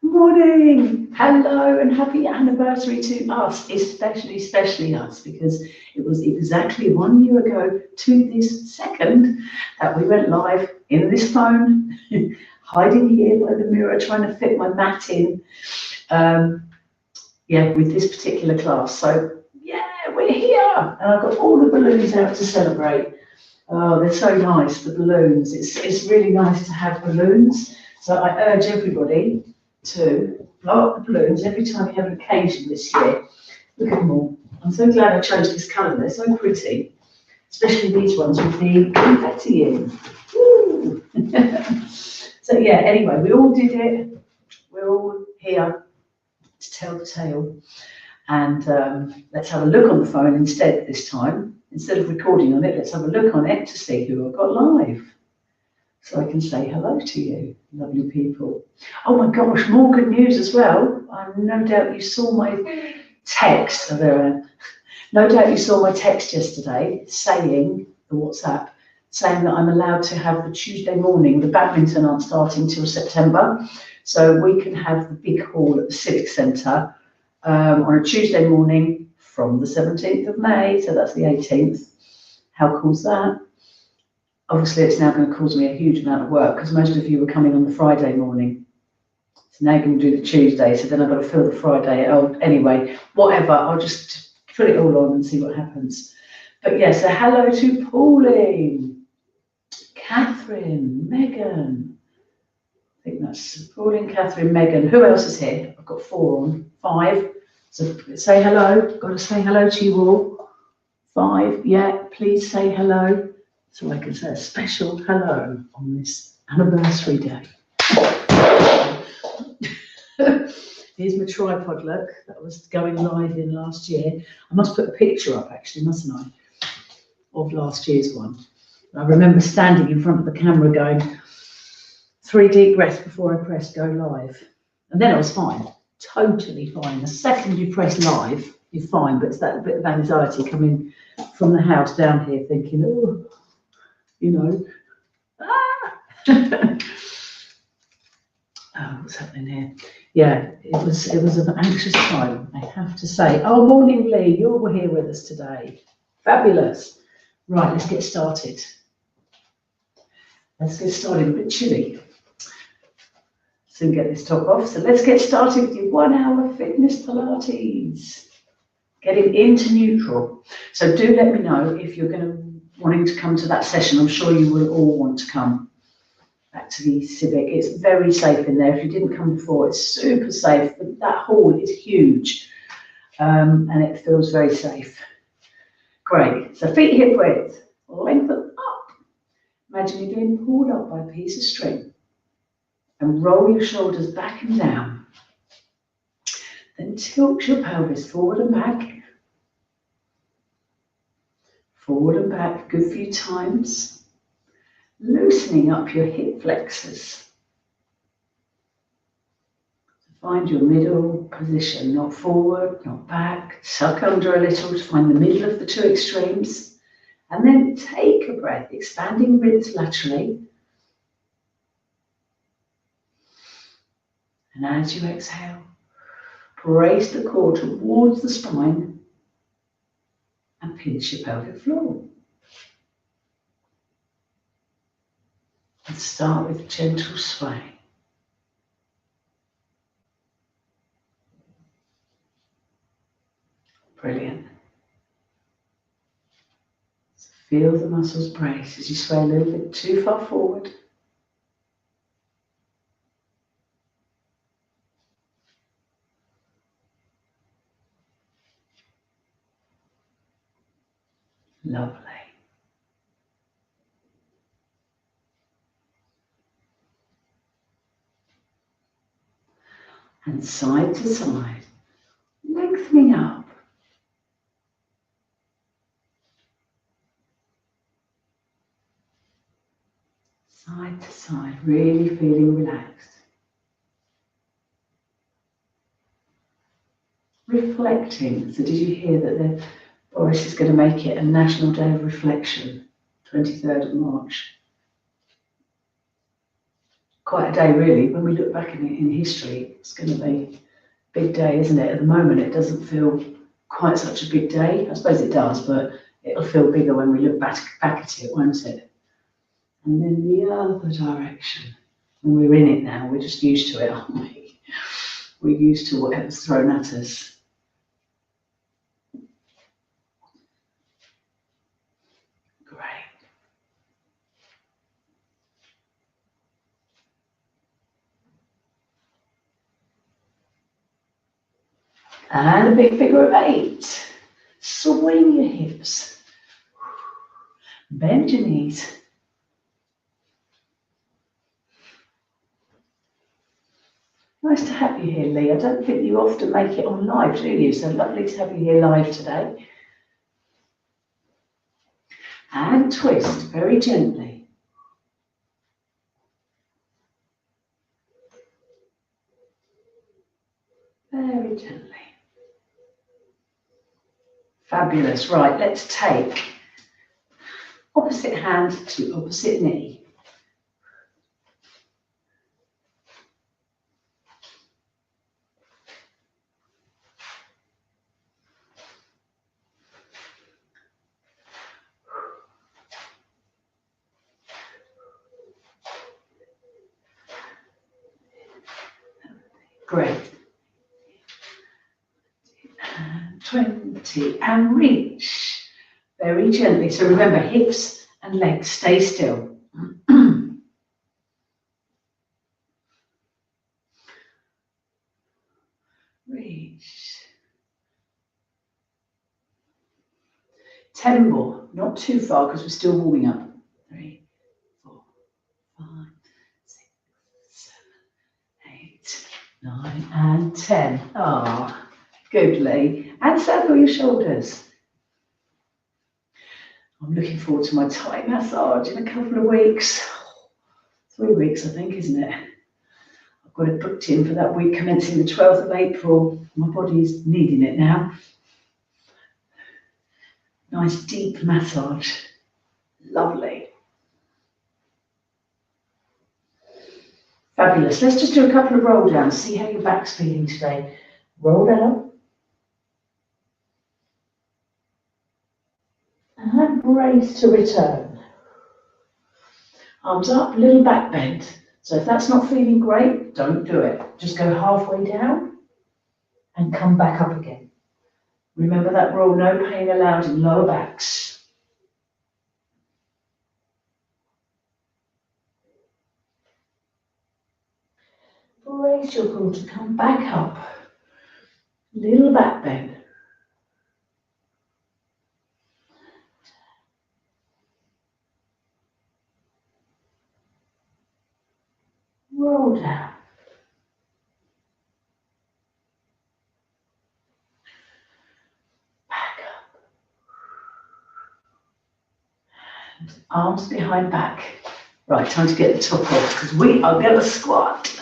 Morning, hello, and happy anniversary to us, especially us, because it was exactly 1 year ago to this second that we went live in this phone, hiding here by the mirror, trying to fit my mat in, with this particular class. So yeah, we're here, and I've got all the balloons out to celebrate. Oh, they're so nice, the balloons. It's really nice to have balloons. So I urge everybody to blow up the balloons every time you have an occasion this year. Look at them all. I'm so glad I chose this colour. They're so pretty, especially these ones with the confetti in. Woo! So yeah, anyway, we all did it. We're all here to tell the tale. And let's have a look on the phone instead this time. Instead of recording on it, let's have a look on it to see who I've got live. So I can say hello to you, lovely people. Oh my gosh, more good news as well. No doubt you saw my text. No doubt you saw my text yesterday saying, the WhatsApp, saying that I'm allowed to have the Tuesday morning. The badminton aren't starting till September. So we can have the big hall at the Civic Centre on a Tuesday morning from the 17th of May. So that's the 18th. How cool's that? Obviously, it's now going to cause me a huge amount of work because most of you were coming on the Friday morning. So now you're going to do the Tuesday, so then I've got to fill the Friday. Oh, anyway, whatever. I'll just put it all on and see what happens. But yeah, so hello to Pauline, Catherine, Megan. I think that's Pauline, Catherine, Megan. Who else is here? I've got 4 on, 5. So say hello. Got to say hello to you all. 5, yeah, please say hello. So I can say a special hello on this anniversary day. Here's my tripod, look, that was going live in last year. I must put a picture up actually, mustn't I, of last year's one. I remember standing in front of the camera going 3 deep breaths before I pressed go live. And then I was fine, totally fine. The second you press live, you're fine, but it's that bit of anxiety coming from the house down here thinking, oh, you know, oh, what's happening here? Yeah, it was an anxious time, I have to say. Oh, morning, Lee, you're here with us today. Fabulous. Right, let's get started. Let's get started. A bit chilly. Soon get this top off. So let's get started with your 1 hour fitness Pilates. Getting into neutral. So do let me know if you're wanting to come to that session. I'm sure you will all want to come back to the Civic. It's very safe in there. If you didn't come before, it's super safe. That hall is huge and it feels very safe. Great. So feet hip width, lengthen up. Imagine you're being pulled up by a piece of string and roll your shoulders back and down. Then tilt your pelvis forward and back. Forward and back, good few times. Loosening up your hip flexors. Find your middle position, not forward, not back. Suck under a little to find the middle of the 2 extremes. And then take a breath, expanding ribs laterally. And as you exhale, brace the core towards the spine and pinch your pelvic floor. And start with gentle sway. Brilliant. So feel the muscles brace as you sway a little bit too far forward. Lovely. And side to side, lengthening up. Side to side, really feeling relaxed. Reflecting. So did you hear that Boris is going to make it a National Day of Reflection, 23rd of March? quite a day really. When we look back in history, it's going to be a big day, isn't it? At the moment, it doesn't feel quite such a big day. I suppose it does, but it'll feel bigger when we look back at it, won't it? And then the other direction. And we're in it now. We're just used to it, aren't we? We're used to whatever's thrown at us. Great. And a big figure of 8. Swing your hips. Bend your knees. Nice to have you here, Lee. I don't think you often make it on live, do you? So lovely to have you here live today. And twist very gently. Very gently. Fabulous. Right, let's take opposite hand to opposite knee. Great. 20 and reach very gently. So remember, hips and legs stay still. Reach. 10 more, not too far because we're still warming up. 3, 4, 5, 6, 7, 8, 9, and 10. Ah, good, Lee. And circle your shoulders. I'm looking forward to my Thai massage in a couple of weeks. 3 weeks, I think, isn't it? I've got it booked in for that week commencing the 12th of April. My body's needing it now. Nice deep massage. Lovely. Fabulous. Let's just do a couple of roll downs, see how your back's feeling today. Roll down. And brace to return. Arms up, little back bend. So if that's not feeling great, don't do it. Just go halfway down and come back up again. Remember that rule, no pain allowed in lower backs. Brace your core to come back up. Little back bend. Roll down. Back up. And arms behind back. Right, time to get the top off because we are going to squat.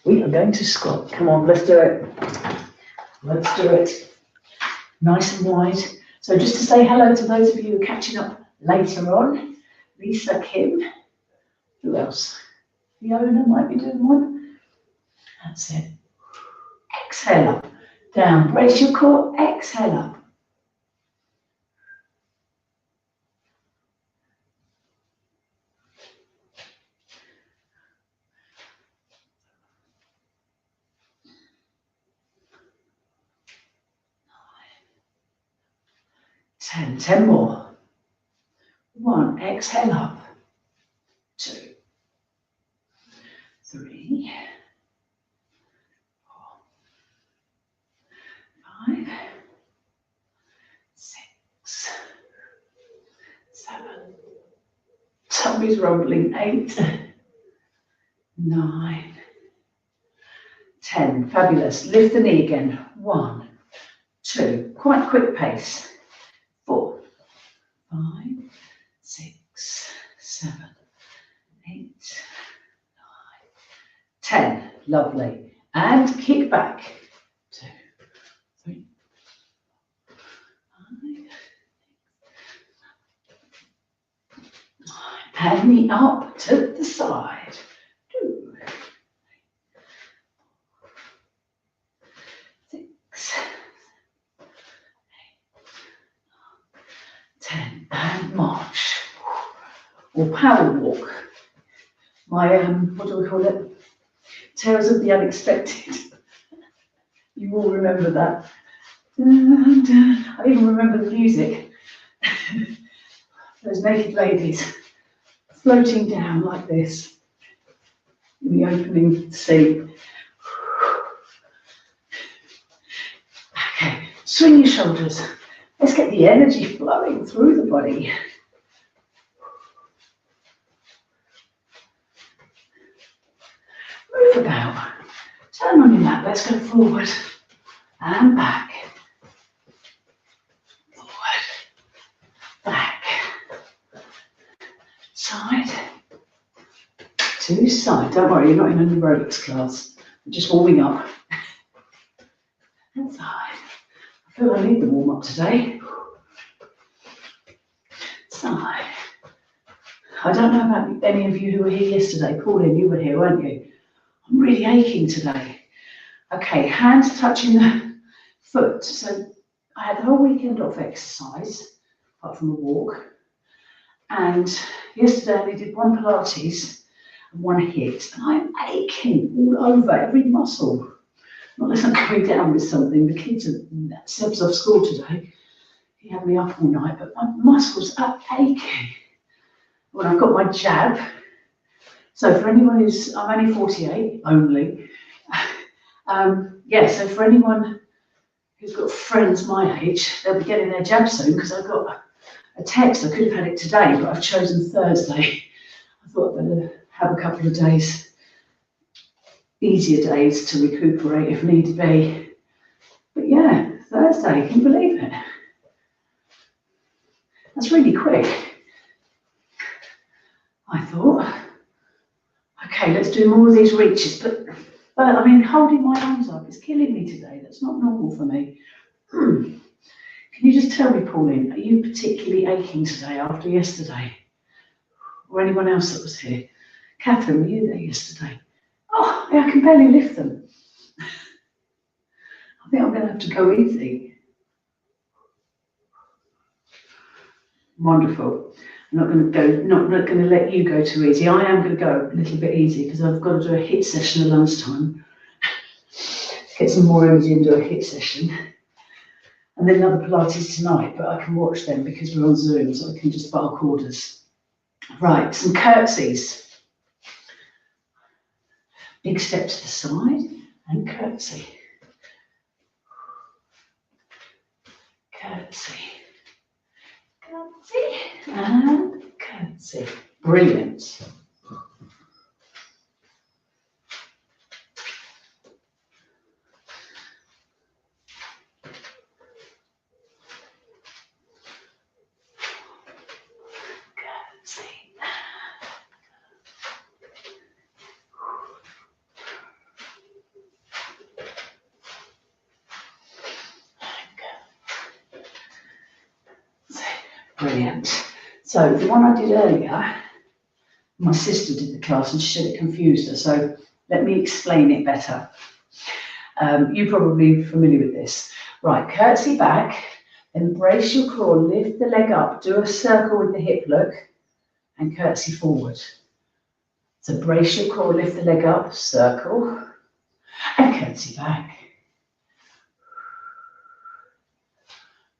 We are going to squat. Come on, let's do it. Let's do it. Nice and wide. So just to say hello to those of you who are catching up later on. Lisa, Kim, who else? Fiona might be doing one. That's it. Exhale up, down. Brace your core, exhale up. Ten more. 1, exhale up. 2, 3, 4, 5, 6, 7. Tummy's rumbling. 8, 9, 10. Fabulous. Lift the knee again. 1, 2. Quite quick pace. 4, 5, 6, 7, 8, 9, 10. Lovely. And kick back. 2, 3, 5, and knee up to the side. 2, 6, 10, and march. Or power walk. My, what do we call it? Tales of the Unexpected. You all remember that. I even remember the music. Those naked ladies floating down like this in the opening scene. Okay, swing your shoulders. Let's get the energy flowing through the body. Move about. Turn on your mat. Let's go forward and back. Forward, back. Side to side. Don't worry, you're not in an aerobics class. We're just warming up. And side. I feel I need the warm up today. Side. I don't know about any of you who were here yesterday. Pauline, you were here, weren't you? I'm really aching today. Okay, hands touching the foot. So I had the whole weekend off exercise, apart from a walk. And yesterday I only did 1 Pilates and 1 HIIT. And I'm aching all over, every muscle. Not unless I'm going down with something. The kids are, Seb's off school today. He had me up all night, but my muscles are aching. When I've got my jab. So for anyone who's, I'm only 48, only. Yeah, so for anyone who's got friends my age, they'll be getting their jab soon because I've got a text. I could have had it today, but I've chosen Thursday. I thought I'd better have a couple of days, easier days to recuperate if need be. But yeah, Thursday, can you believe it? That's really quick. I thought, okay, let's do more of these reaches, but I mean, holding my arms up is killing me today. That's not normal for me. Can you just tell me, Pauline, are you particularly aching today after yesterday? Or anyone else that was here? Catherine, were you there yesterday? Oh, I can barely lift them. I think I'm going to have to go easy. Wonderful. I'm not going to let you go too easy. I am going to go a little bit easy because I've got to do a HIIT session at lunchtime. Get some more energy and do a HIIT session. And then another Pilates tonight, but I can watch them because we're on Zoom, so I can just bark orders. Right, some curtsies. Big step to the side and curtsy. Curtsy. Curtsy and curtsy. Brilliant. Brilliant. So the one I did earlier, my sister did the class and she said it confused her, so let me explain it better. You're probably familiar with this. Right, curtsy back, embrace your core, lift the leg up, do a circle with the hip look, and curtsy forward. So brace your core, lift the leg up, circle, and curtsy back.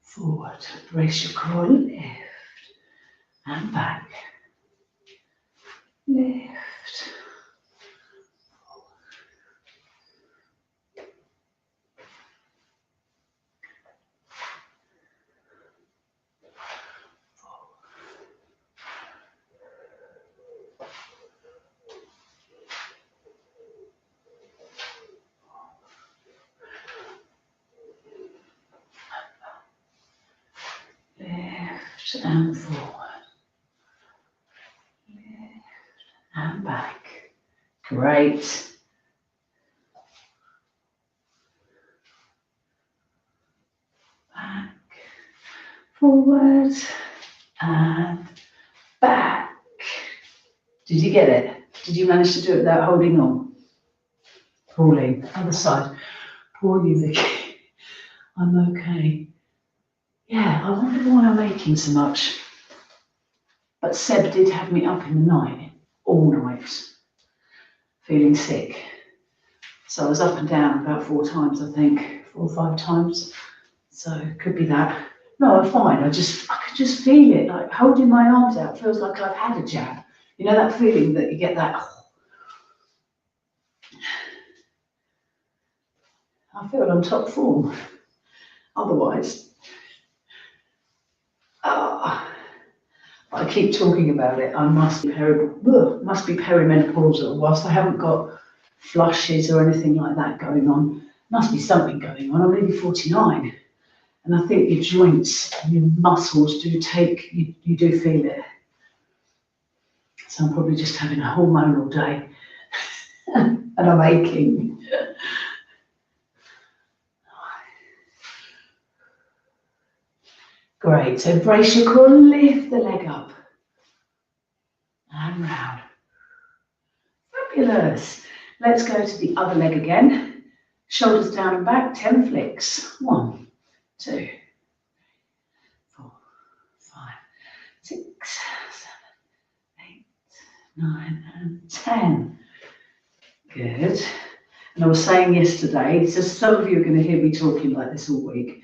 Forward, brace your core, lift, and back. Lift. Lift and forward. Lift and back. Great. Back, forward, and back. Did you get it? Did you manage to do it without holding on? Pauline, other side. Poor you, Vicky. I'm okay. Yeah, I wonder why I'm aching so much. But Seb did have me up in the night, all night, feeling sick. So I was up and down about 4 times, I think, 4 or 5 times. So it could be that. No, I'm fine. I could just feel it, like holding my arms out. Feels like I've had a jab. You know that feeling that you get that. I feel on top form. Otherwise, I keep talking about it. I must be perimenopausal. Whilst I haven't got flushes or anything like that going on, must be something going on. I'm nearly 49, and I think your joints and your muscles do take. You do feel it. So I'm probably just having a hormonal day, and I'm aching. Great, so brace your core, lift the leg up and round. Fabulous. Let's go to the other leg again. Shoulders down and back, 10 flicks. 1, 2, 4, 5, 6, 7, 8, 9, and 10. Good. And I was saying yesterday, so some of you are going to hear me talking like this all week,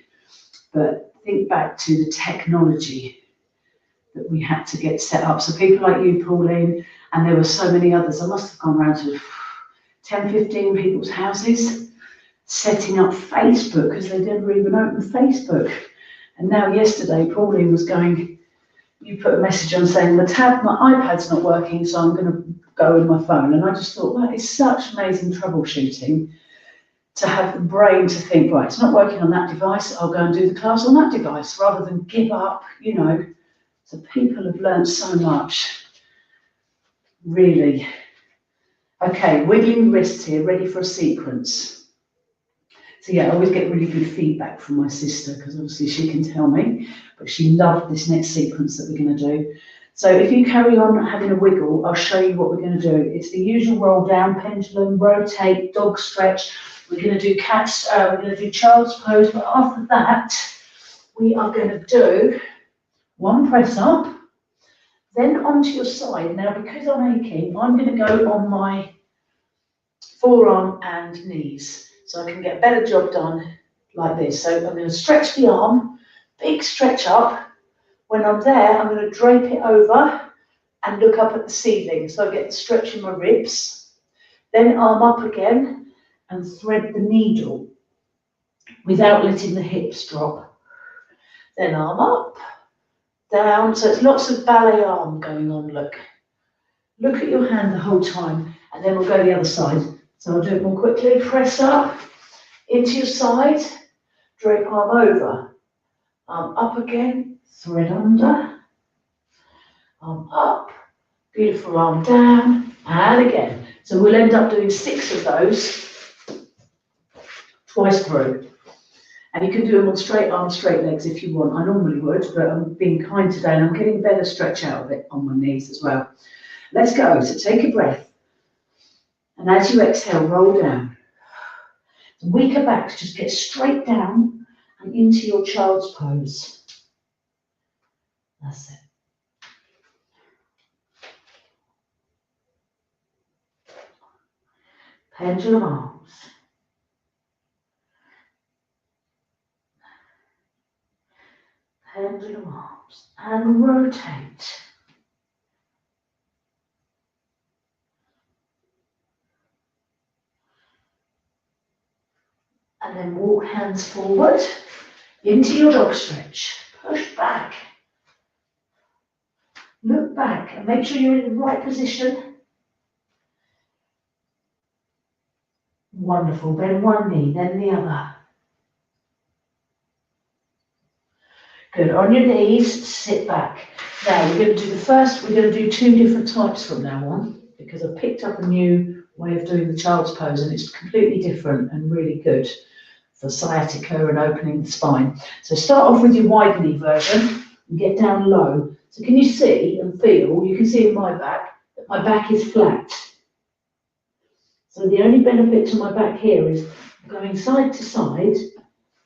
but think back to the technology that we had to get set up. So people like you, Pauline, and there were so many others. I must have gone around to 10, 15 people's houses, setting up Facebook, because they never even opened Facebook. And now yesterday, Pauline was going, you put a message on saying, my iPad's not working, so I'm going to go with my phone. And I just thought, that is such amazing troubleshooting, to have the brain to think, right, it's not working on that device, I'll go and do the class on that device, rather than give up, you know. So people have learned so much, really. Okay, wiggling wrists here, ready for a sequence. So yeah, I always get really good feedback from my sister, because obviously she can tell me, but she loved this next sequence that we're going to do. So if you carry on having a wiggle, I'll show you what we're going to do. It's the usual roll down, pendulum, rotate, dog stretch. We're going to do cats, we're going to do child's pose, but after that, we are going to do 1 press up, then onto your side. Now, because I'm aching, I'm going to go on my forearm and knees, so I can get a better job done like this. So I'm going to stretch the arm, big stretch up. When I'm there, I'm going to drape it over and look up at the ceiling, so I get the stretch in my ribs. Then arm up again, and thread the needle without letting the hips drop. Then arm up, down, so it's lots of ballet arm going on, look. Look at your hand the whole time, and then we'll go the other side. So I'll do it more quickly. Press up, into your side, drape arm over, arm up again, thread under, arm up, beautiful arm down, and again. So we'll end up doing 6 of those, twice through. And you can do them on straight arms, straight legs if you want. I normally would, but I'm being kind today and I'm getting better stretch out of it on my knees as well. Let's go. So take a breath. And as you exhale, roll down. Weaker backs, just get straight down and into your child's pose. That's it. Pendulum arms. Pendulum arms. And rotate. And then walk hands forward into your dog stretch. Push back. Look back and make sure you're in the right position. Wonderful. Bend one knee, then the other. Good. On your knees, sit back. Now we're going to do we're going to do 2 different types from now on, because I've picked up a new way of doing the child's pose and it's completely different and really good for sciatica and opening the spine. So start off with your wide knee version and get down low. So can you see and feel, you can see in my back, that my back is flat. So the only benefit to my back here is going side to side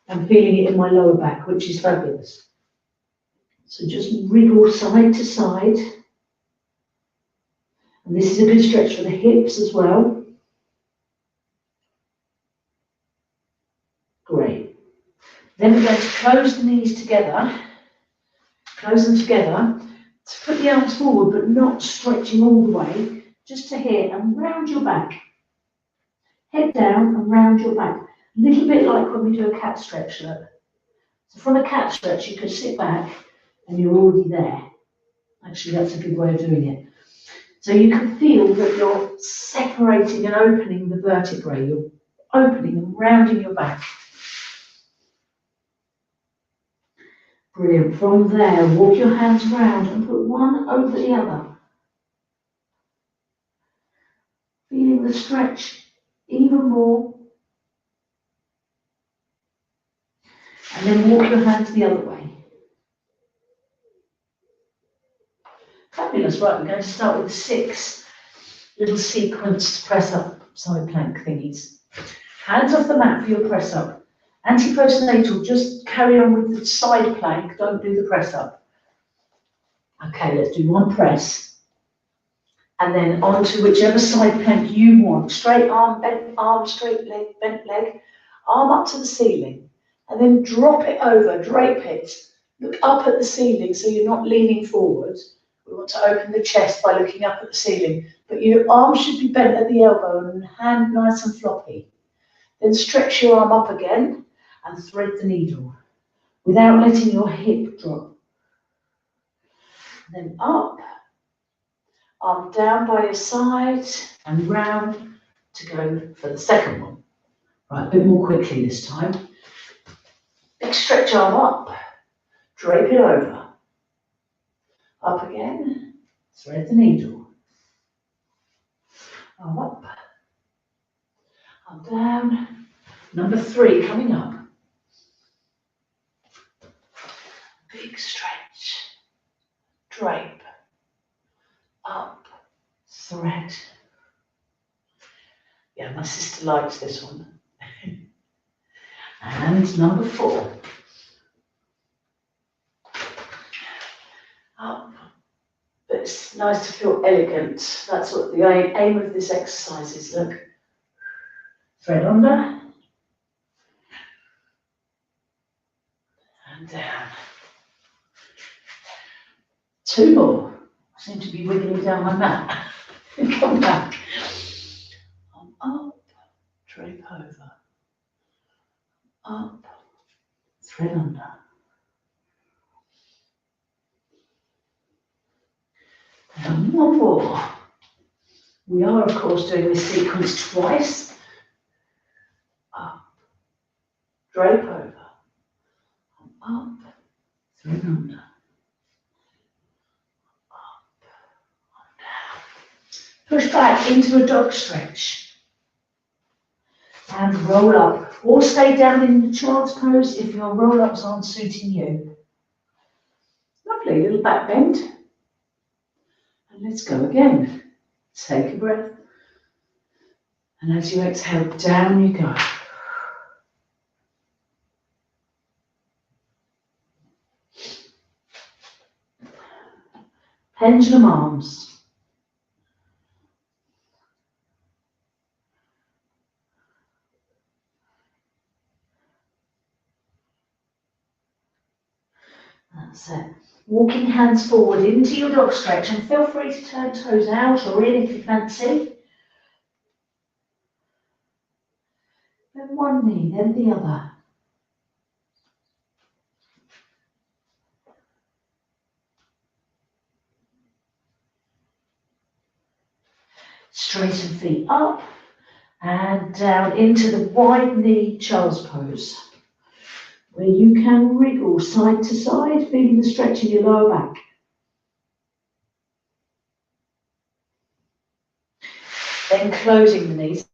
and feeling it in my lower back, which is fabulous. So just wriggle side to side. And this is a good stretch for the hips as well. Great. Then we're going to close the knees together. Close them together. To put the arms forward, but not stretching all the way. Just to here and round your back. Head down and round your back. A little bit like when we do a cat stretch, look. So from a cat stretch, you can sit back and you're already there. Actually, that's a good way of doing it. So you can feel that you're separating and opening the vertebrae. You're opening and rounding your back. Brilliant. From there, walk your hands round and put one over the other. Feeling the stretch even more. And then walk your hands the other way. Fabulous. Right, we're going to start with 6 little sequenced press up side plank thingies. Hands off the mat for your press up. Anti-postnatal, just carry on with the side plank, don't do the press up. Okay, let's do one press. And then on to whichever side plank you want. Straight arm, bent arm, straight leg, bent leg. Arm up to the ceiling. And then drop it over, drape it. Look up at the ceiling so you're not leaning forward. We want to open the chest by looking up at the ceiling. But your arm should be bent at the elbow and hand nice and floppy. Then stretch your arm up again and thread the needle without letting your hip drop. Then up, arm down by your side and round to go for the second one. Right, a bit more quickly this time. Big stretch arm up, drape it over. Up again, thread the needle. Arm up, arm down. Number 3 coming up. Big stretch, drape, up, thread. Yeah, my sister likes this one. And number 4. Up. But it's nice to feel elegant. That's what the aim of this exercise is. Look. Thread under. And down. 2 more. I seem to be wiggling down my mat. Come back. Up. Drape over. Up. Thread under. And one more. We are, of course, doing this sequence twice. Up, drape over, up, thread under, up, down. Push back into a dog stretch. And roll up. Or stay down in the child's pose if your roll-ups aren't suiting you. Lovely, little back bend. And let's go again. Take a breath. And as you exhale, down you go. Pendulum arms. That's it. Walking hands forward into your dog stretch and feel free to turn toes out or in if you fancy. Then one knee, then the other. Straighten feet up and down into the wide knee child's pose, where you can wriggle side to side, feeling the stretch in your lower back. Then closing the knees,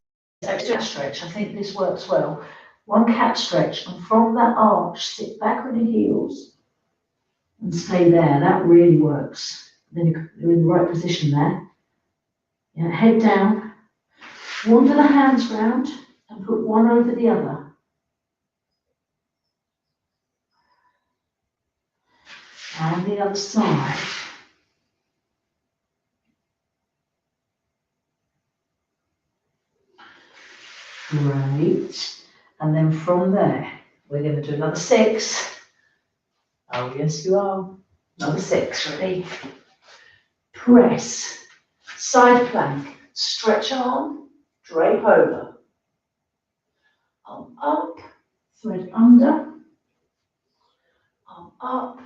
extra stretch. I think this works well. One cat stretch, and from that arch, sit back on your heels and stay there. That really works. Then you're in the right position there. Yeah, head down. Wander the hands round and put one over the other. And the other side. Great. And then from there, we're going to do another 6. Oh, yes, you are. Another 6, ready? Press, side plank, stretch arm, drape over. Arm up, thread under, arm up,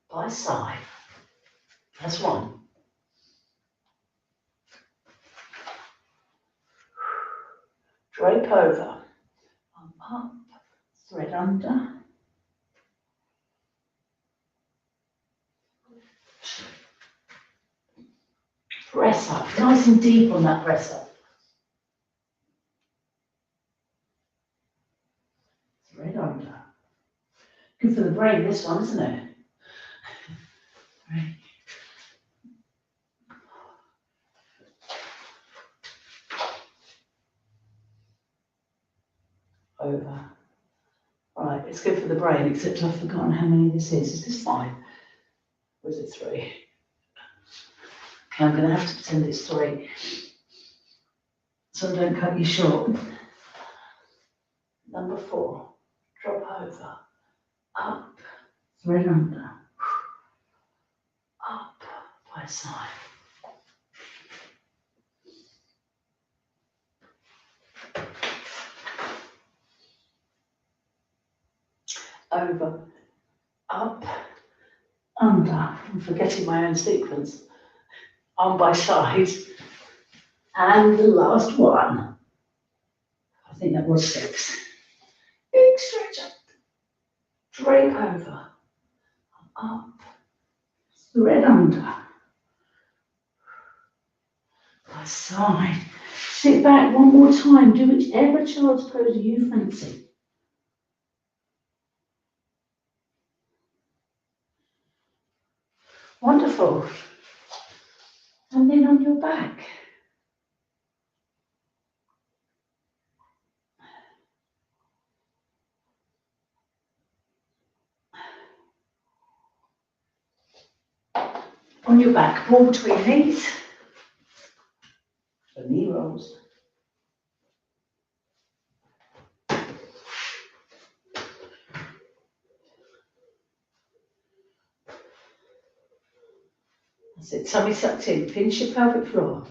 by side. That's 1. Drape over, arm up, thread under. Press up, nice and deep on that press up. Thread under. Good for the brain, this one, isn't it? Right. Over. Right, it's good for the brain, except I've forgotten how many this is. Is this 5? Or is it 3? Okay, I'm going to have to pretend it's 3. So I don't cut you short. Number 4. Drop over. Up. Thread under. Up. By side. Over. Up. Under. I'm forgetting my own sequence. On by side. And the last one. I think that was 6. Big stretch up. Drape over. Up. Thread under. By side. Sit back one more time. Do whichever child's pose you fancy. Wonderful. And then on your back. On your back, ball between knees. So knee rolls. That's it. Tummy sucked in. Pinch your pelvic floor.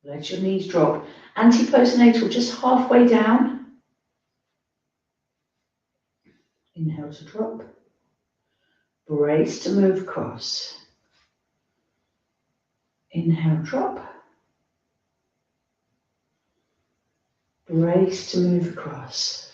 Let your knees drop. Anti-postnatal, just halfway down. Inhale to drop. Brace to move across. Inhale, drop. Brace to move across.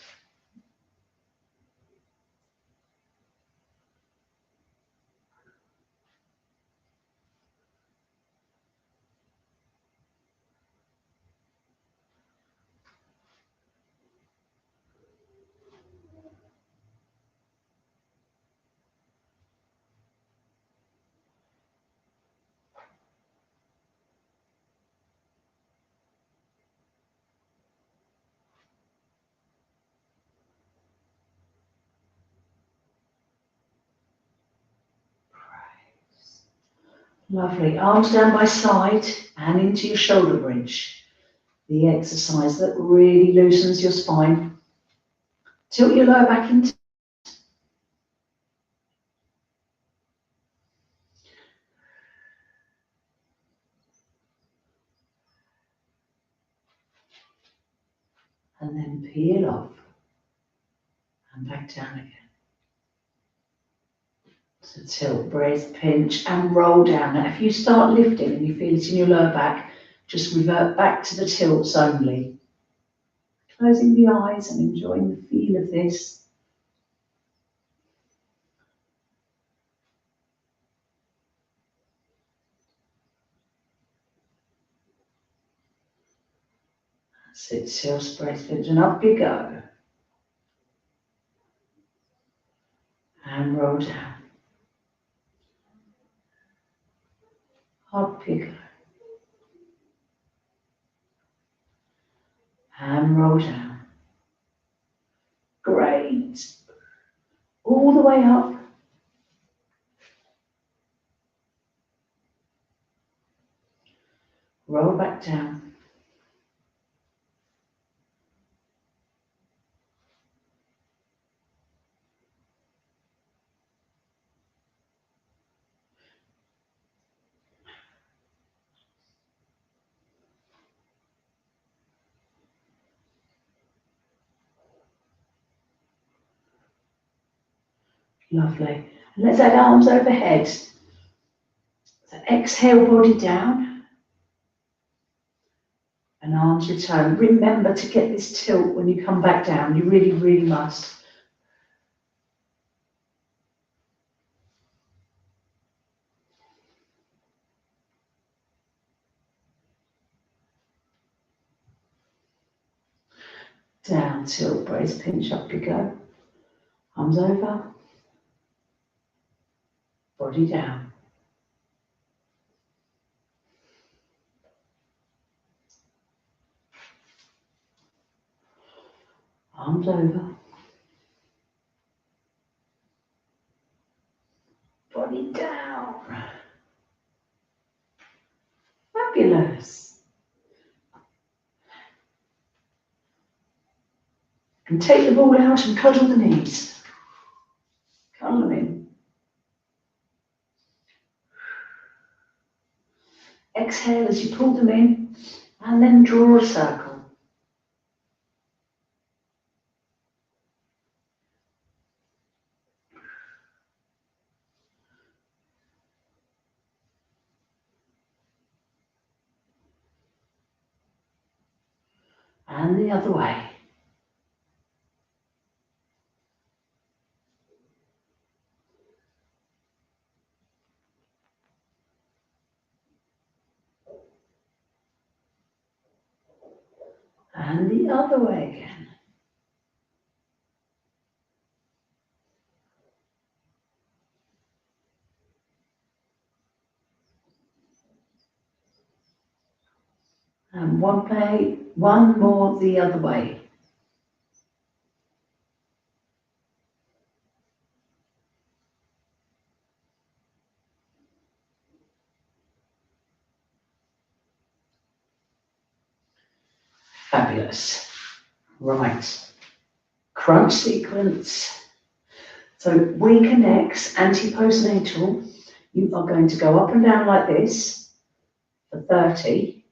Lovely. Arms down by side and into your shoulder bridge. The exercise that really loosens your spine. Tilt your lower back into. And then peel off. And back down again. So tilt, brace, pinch, and roll down. Now if you start lifting and you feel it in your lower back, just revert back to the tilts only. Closing the eyes and enjoying the feel of this. Sit, tilt, brace, pinch, and up you go. And roll down. Up you go. roll down. Great. All the way up. Roll back down. Lovely. And let's add arms overhead. So exhale, body down. And arms return. Remember to get this tilt when you come back down. You really, really must. Down, tilt, brace, pinch, up you go. Arms over. Body down. Arms over. Body down. Fabulous. And take the ball out and cuddle the knees. Cuddle them in. Exhale as you pull them in, and then draw a circle. And the other way. And the other way again. And one more the other way. Fabulous. Right. Crunch sequence. So week and X, anti-postnatal, you are going to go up and down like this for 30,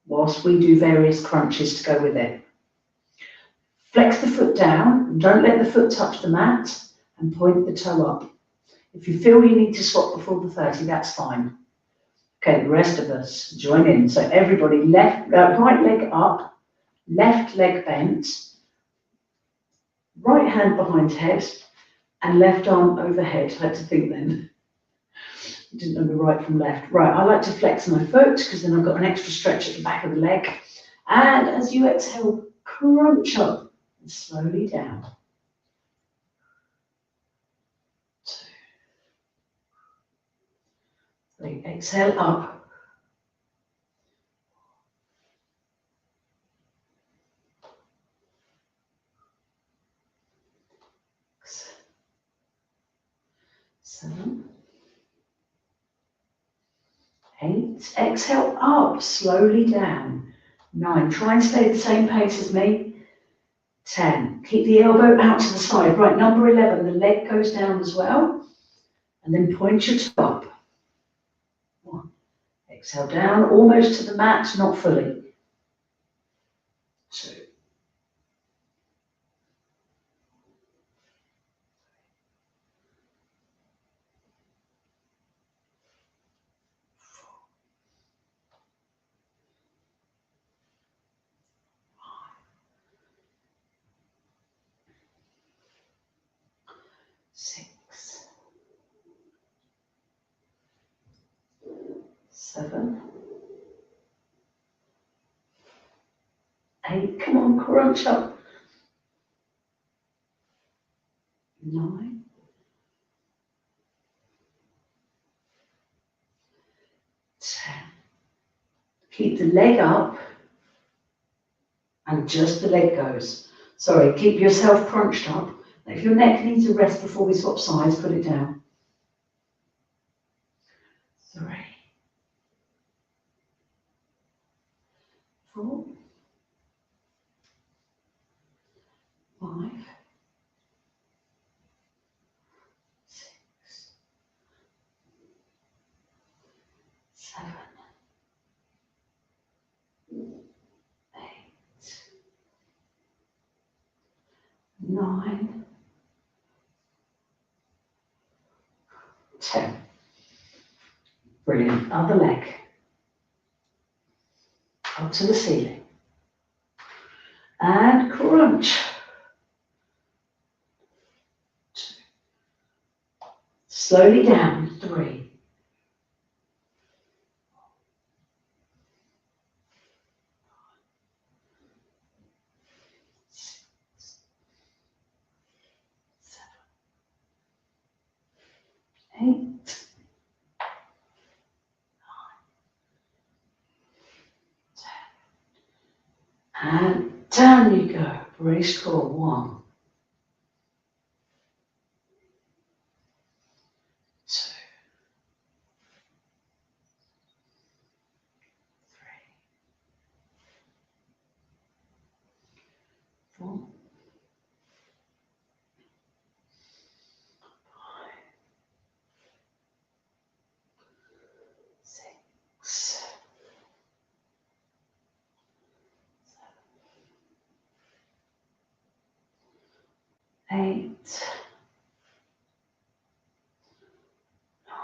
whilst we do various crunches to go with it. Flex the foot down, don't let the foot touch the mat, and point the toe up. If you feel you need to swap before the 30, that's fine. Okay, the rest of us join in. So everybody, right leg up, left leg bent, right hand behind head, and left arm overhead. I had to think then. I didn't know the right from left. Right, I like to flex my foot because then I've got an extra stretch at the back of the leg. And as you exhale, crunch up and slowly down. 2, 3, exhale up. 6, 7, 8, exhale up, slowly down. 9, try and stay the same pace as me. 10, keep the elbow out to the side. Right, number 11, the leg goes down as well. And then point your toe up. 1, exhale down, almost to the mat, not fully. 2, 6, 7, 8, come on, crunch up. 9, 10. Keep the leg up and and just the leg goes. Sorry, keep yourself crunched up. If your neck needs a rest before we swap sides, put it down. 3, 4, 5, 6, 7, 8, 9, 10. Brilliant. Other leg. Up to the ceiling. And crunch. 2. Slowly down. 3. 6, 7, 8. And down you go. Brace core. 1, 2, 3, 4, 5, 6, 8, 9,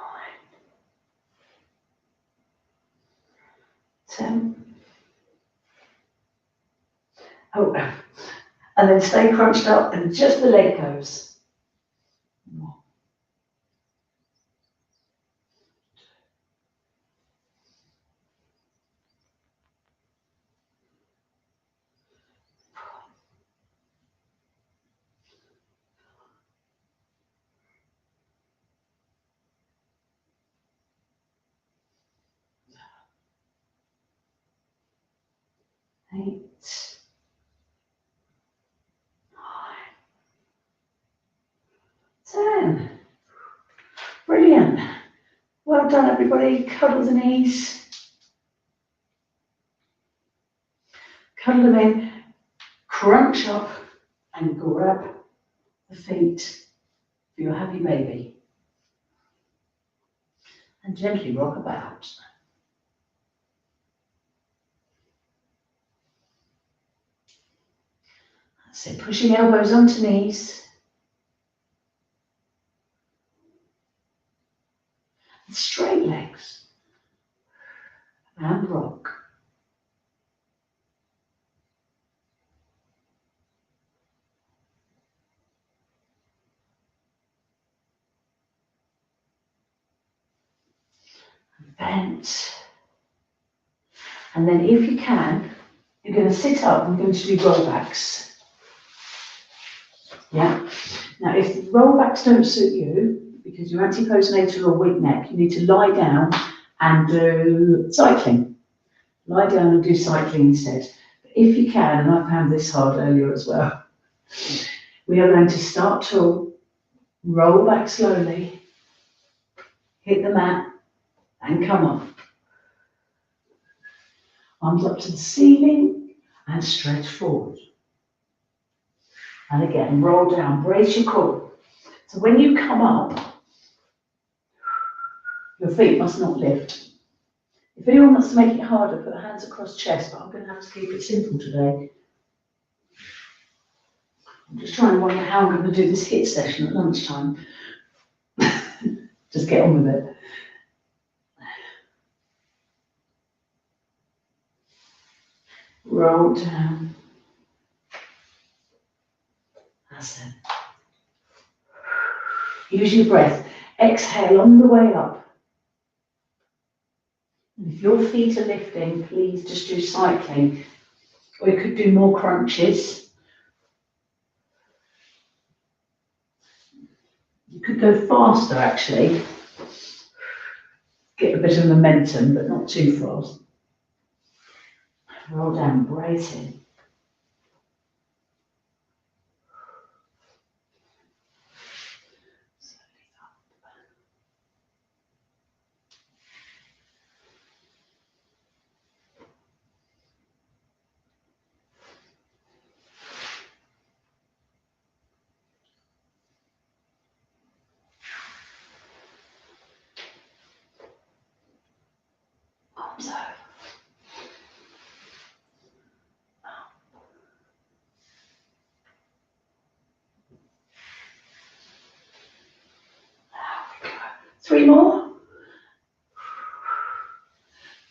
10. Oh, and then stay crunched up and just the leg goes. 1, 8, 9, 10. Brilliant. Well done, everybody. Cuddle the knees. Cuddle them in. Crunch up and grab the feet for your happy baby. And gently rock about. That's it. Pushing elbows onto knees. And straight legs. And rock. Bent. And then if you can, you're going to sit up and going to do rollbacks. Yeah. Now, if the rollbacks don't suit you, because you're antipostnatal or weak neck, you need to lie down and do cycling. Lie down and do cycling instead. But if you can, and I found this hard earlier as well, we are going to start to roll back slowly, hit the mat, and come up. Arms up to the ceiling and stretch forward. And again, roll down, brace your core. So when you come up, your feet must not lift. If anyone wants to make it harder, put hands across chest, but I'm going to have to keep it simple today. I'm just trying to wonder how I'm going to do this HIIT session at lunchtime. Just get on with it. Roll down. That's it. Use your breath. Exhale on the way up. And if your feet are lifting, please just do cycling. Or you could do more crunches. You could go faster actually. Get a bit of momentum, but not too fast. Roll down, brace in. arms over. There we go. 3 more.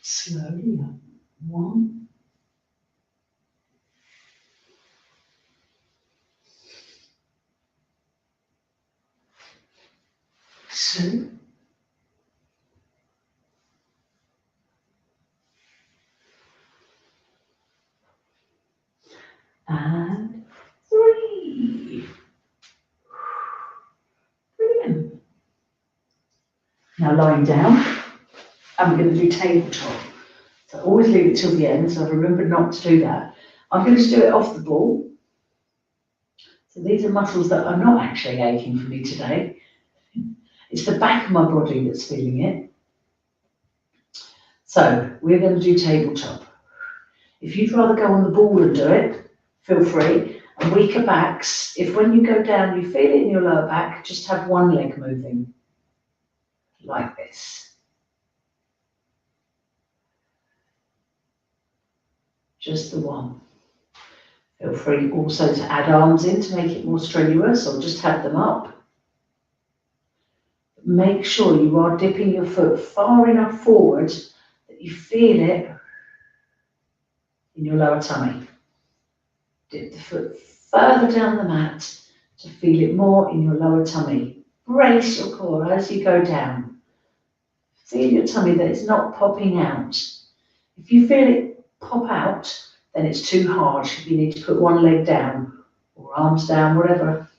Slowly up. 1. 2. And 3. Brilliant. Now lying down, I'm going to do tabletop. So I always leave it till the end, so I've remembered not to do that. I'm going to do it off the ball. So these are muscles that are not actually aching for me today. It's the back of my body that's feeling it. So we're going to do tabletop. If you'd rather go on the ball and do it, feel free. And weaker backs, if when you go down you feel it in your lower back, just have one leg moving, like this. Just the one. Feel free also to add arms in to make it more strenuous, or just have them up. Make sure you are dipping your foot far enough forward that you feel it in your lower tummy. Dip the foot further down the mat to feel it more in your lower tummy. Brace your core as you go down. Feel your tummy that it's not popping out. If you feel it pop out, then it's too hard. You need to put one leg down or arms down, whatever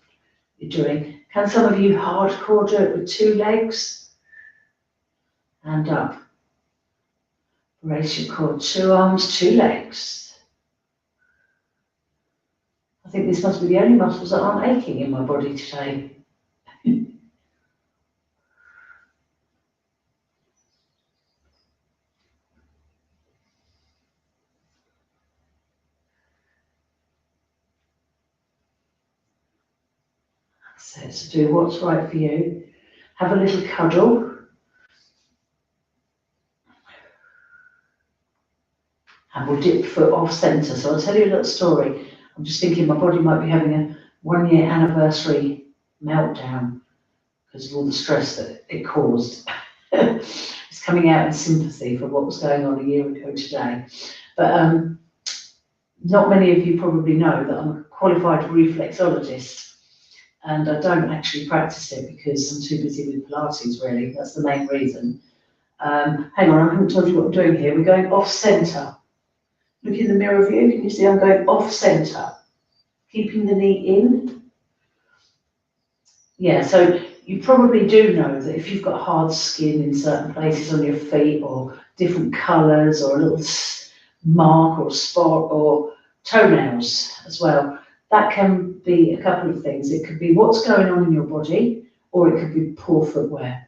you're doing. Can some of you hardcore do it with 2 legs? And up. Brace your core, 2 arms, 2 legs. I think this must be the only muscles that aren't aching in my body today. So do what's right for you. Have a little cuddle. And we'll dip foot off centre. So I'll tell you a little story. I'm just thinking my body might be having a 1-year anniversary meltdown because of all the stress that it caused. It's coming out in sympathy for what was going on a year ago today. But not many of you probably know that I'm a qualified reflexologist. And I don't actually practice it because I'm too busy with Pilates, really. That's the main reason. Hang on, I haven't told you what I'm doing here. We're going off centre. Look in the mirror view. Can you see I'm going off centre? Keeping the knee in. Yeah, so you probably do know that if you've got hard skin in certain places on your feet, or different colours, or a little mark or spot, or toenails as well, that can be a couple of things. It could be what's going on in your body, or it could be poor footwear,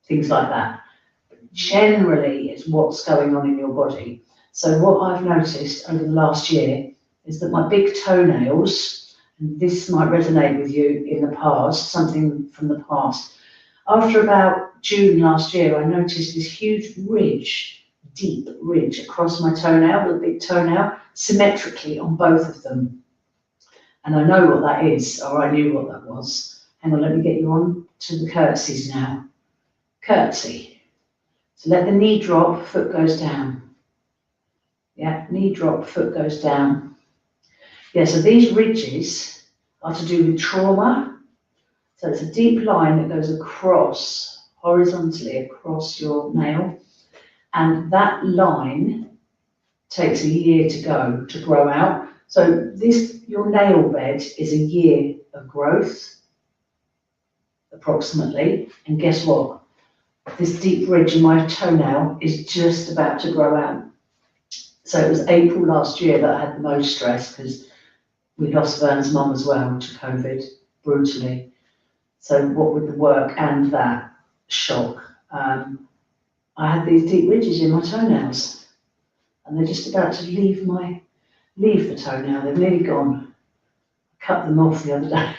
things like that. But generally, it's what's going on in your body. So what I've noticed over the last year is that my big toenails, and this might resonate with you in the past, something from the past. After about June last year, I noticed this huge ridge, deep ridge across my toenail, the big toenail, symmetrically on both of them. And I know what that is, or I knew what that was. Hang on, let me get you on to the curtsies now. Curtsy. So let the knee drop, foot goes down. Yeah, knee drop, foot goes down. Yeah, so these ridges are to do with trauma. So it's a deep line that goes across, horizontally across your nail. And that line takes a year to go, to grow out. So your nail bed is a year of growth, approximately. And guess what? This deep ridge in my toenail is just about to grow out. So it was April last year that I had the most stress because we lost Vern's mum as well to COVID, brutally. So what with the work and that shock, I had these deep ridges in my toenails, and they're just about to leave the toenail. They've nearly gone. I cut them off the other day.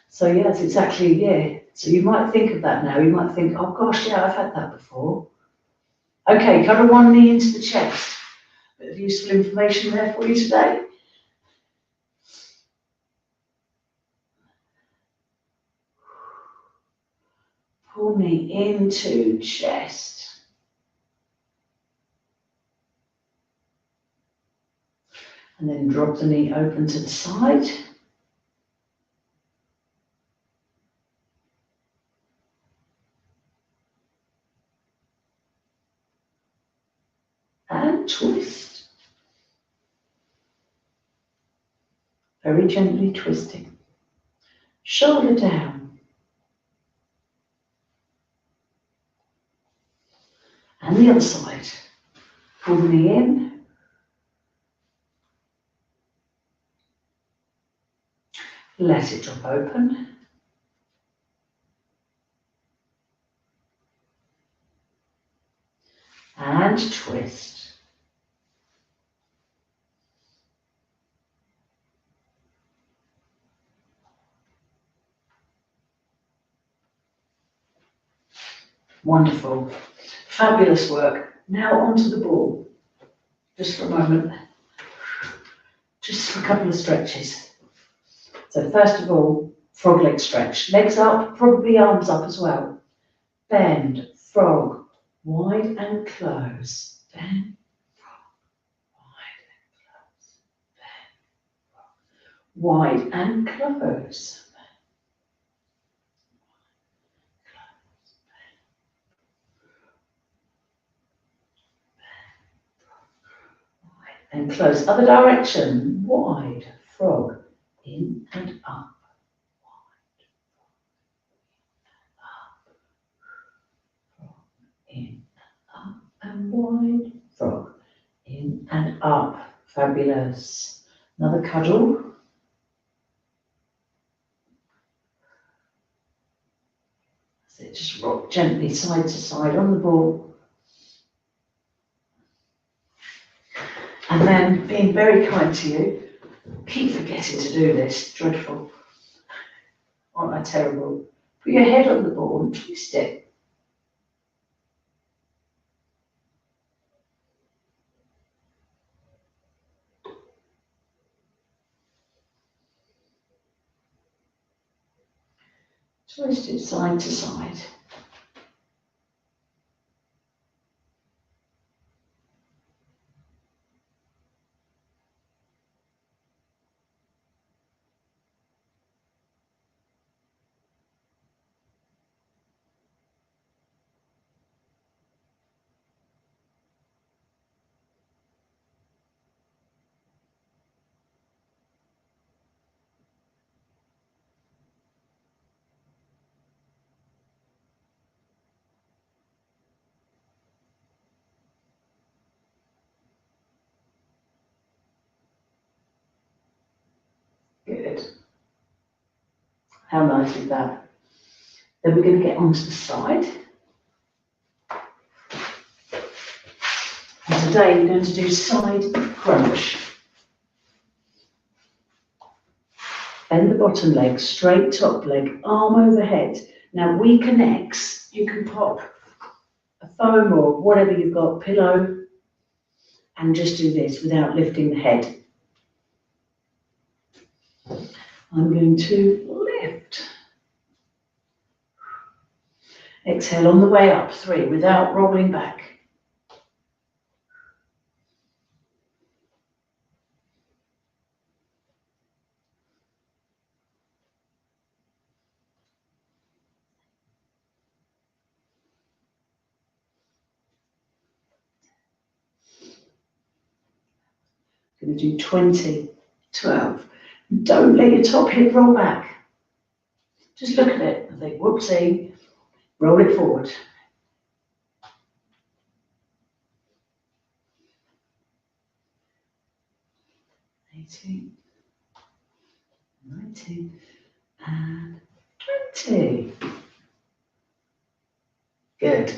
So yeah, it's exactly a year. So you might think of that now. You might think, oh gosh, yeah, I've had that before. Okay, cuddle one knee into the chest. Bit of useful information there for you today. Pull knee into chest. And then drop the knee open to the side. And twist. Very gently twisting. Shoulder down. And the other side. Pull the knee in. Let it drop open. And twist. Wonderful. Fabulous work. Now onto the ball. Just for a moment. Just for a couple of stretches. So first of all, frog leg stretch. Legs up, probably arms up as well. Bend, frog, wide and close. Bend, frog, wide and close. Bend, frog, wide and close. And close. Other direction. Wide, frog, in and up. In and up and wide. Frog, in and up. Fabulous. Another cuddle. So just rock gently side to side on the ball. And then being very kind to you, keep forgetting to do this. Dreadful. Aren't I terrible? Put your head on the ball and twist it. Twist it side to side. Good. How nice is that? Then we're going to get onto the side. And today we're going to do side crunch. Bend the bottom leg, straight top leg, arm overhead. Now weaker necks, you can pop a foam or whatever you've got, pillow, and just do this without lifting the head. I'm going to lift. Exhale on the way up, 3, without rolling back. Going to do 20, 12. Don't let your top hip roll back. Just look at it and think, whoopsie, roll it forward. 18, 19, and 20. Good.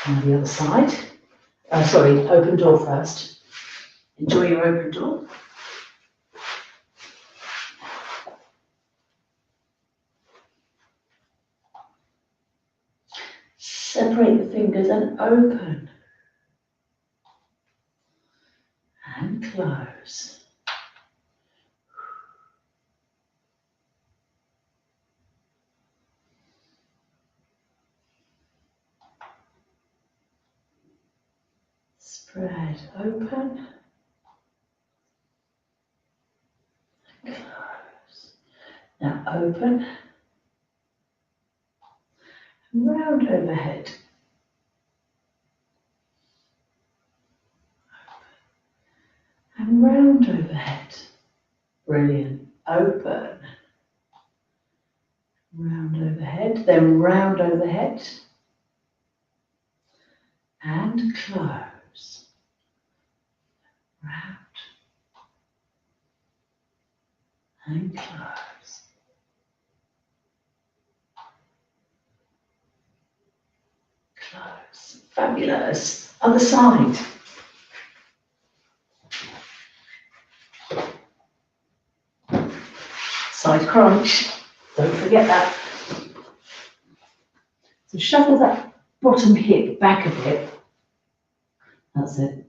Now the other side. Sorry, open door first. Enjoy your open door. separate the fingers and open and close. Spread open, close. Now open and round overhead. And round overhead. Brilliant. Open. Round overhead, then round overhead. And close. Round. And close. Close. Fabulous. Other side. Side crunch. Don't forget that. So shuffle that bottom hip back a bit. That's it.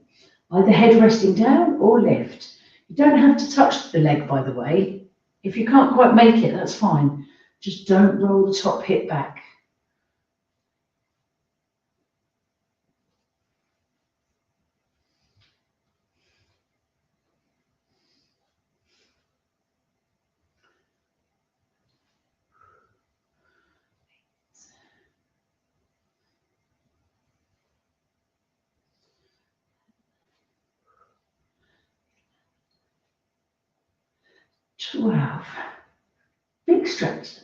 Either head resting down or lift. You don't have to touch the leg, by the way. If you can't quite make it, that's fine. Just don't roll the top hip back. Wow. Big stretch.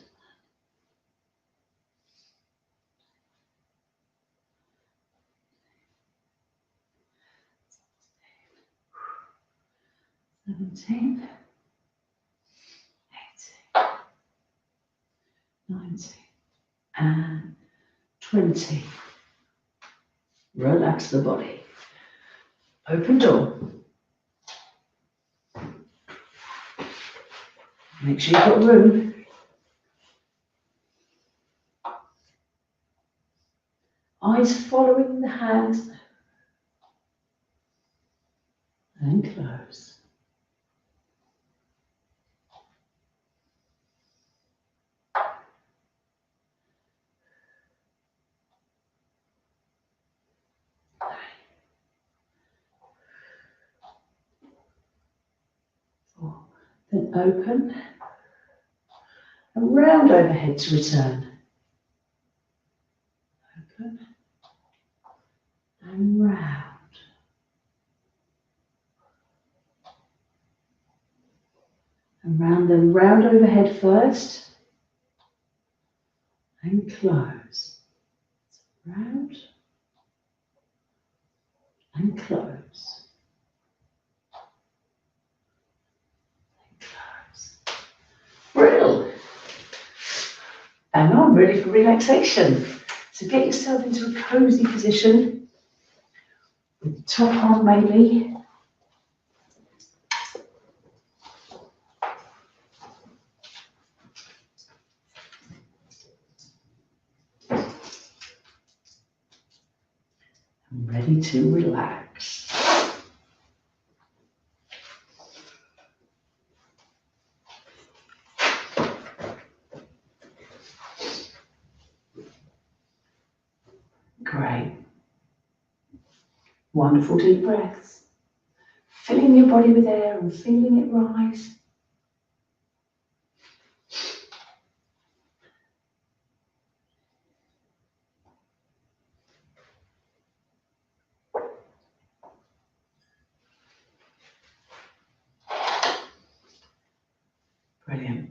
17, 18, 19, and 20. Relax the body. Open door. Make sure you've got room. Eyes following the hands. And close. Four. Then open. And round overhead to return. Open. And round. And round, then round overhead first. And close. Round. And close. And close. Brilliant. And now I'm ready for relaxation. So get yourself into a cozy position. With the top on maybe. I'm ready to relax. Great. Wonderful deep breaths. Filling your body with air and feeling it rise. Brilliant.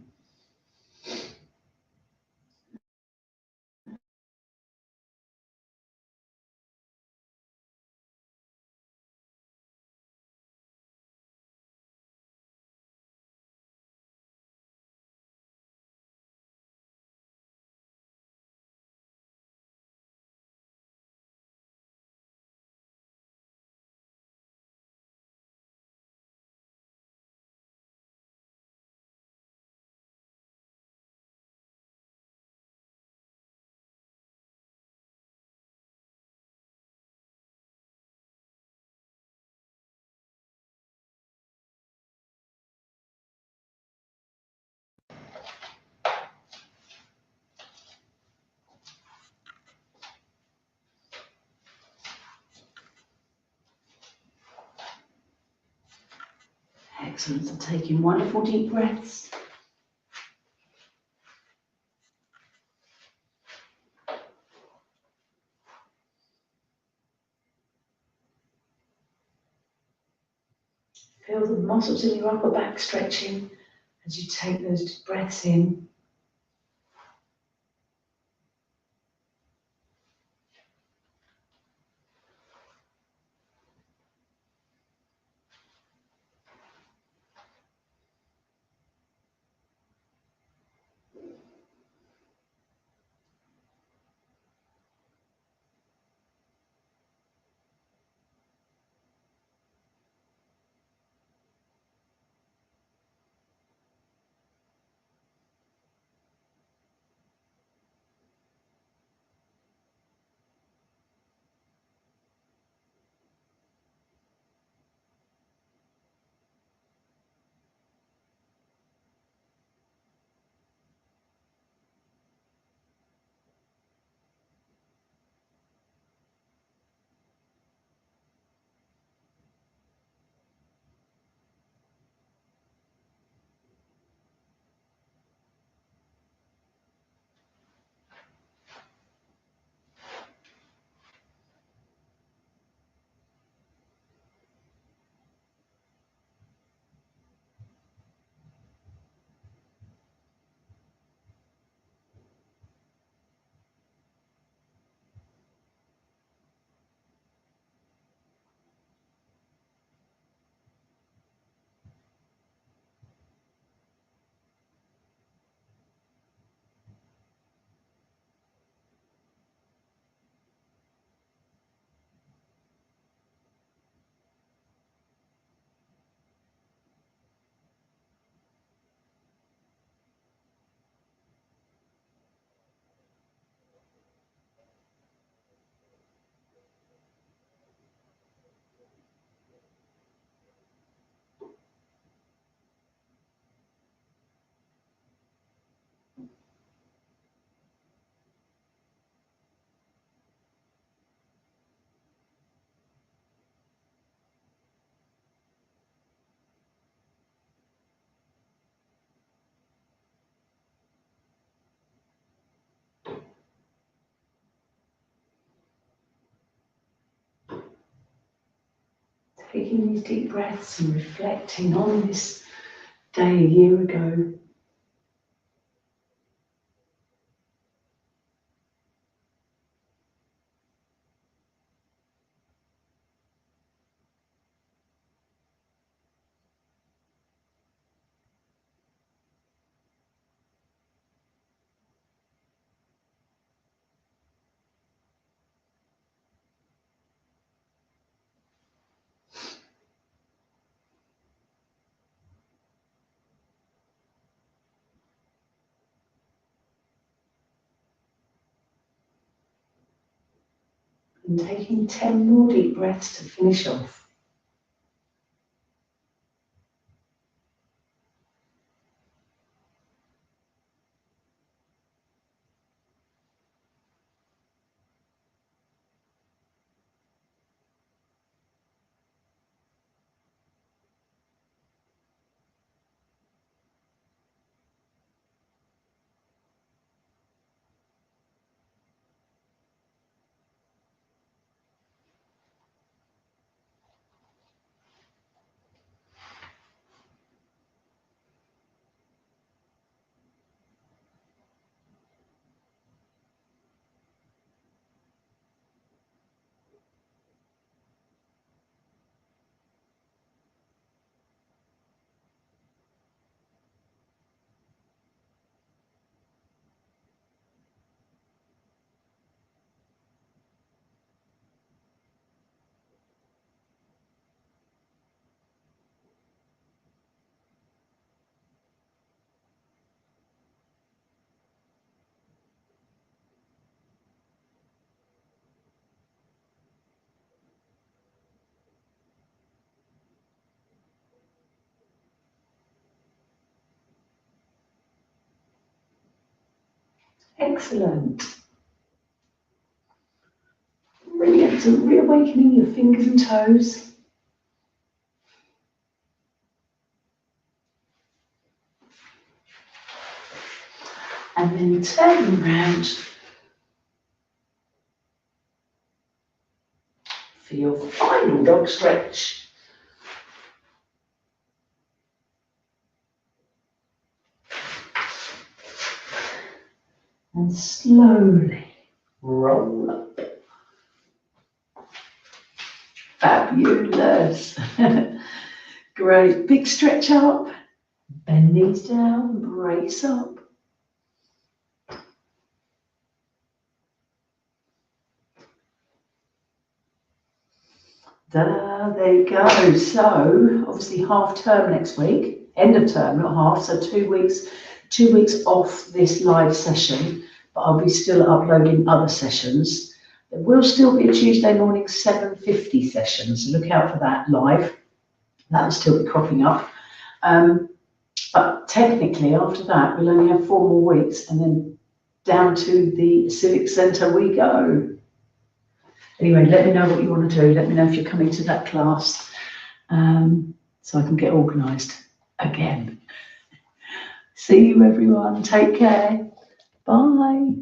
Excellent. So taking wonderful deep breaths. Feel the muscles in your upper back stretching as you take those breaths in. Taking these deep breaths and reflecting on this day a year ago. And taking 10 more deep breaths to finish off. Excellent. Brilliant. So reawakening your fingers and toes. and then turning round for your final dog stretch. And slowly roll up. Fabulous. Great. Big stretch up. Bend knees down. Brace up. There you go. So obviously half term next week. End of term, not half. So 2 weeks. 2 weeks off this live session. But I'll be still uploading other sessions. There will still be a Tuesday morning 7:50 session, so look out for that live. That will still be cropping up. But technically, after that, we'll only have 4 more weeks, and then down to the Civic Centre we go. Anyway, let me know what you want to do. Let me know if you're coming to that class, so I can get organised again. See you, everyone. Take care. Bye.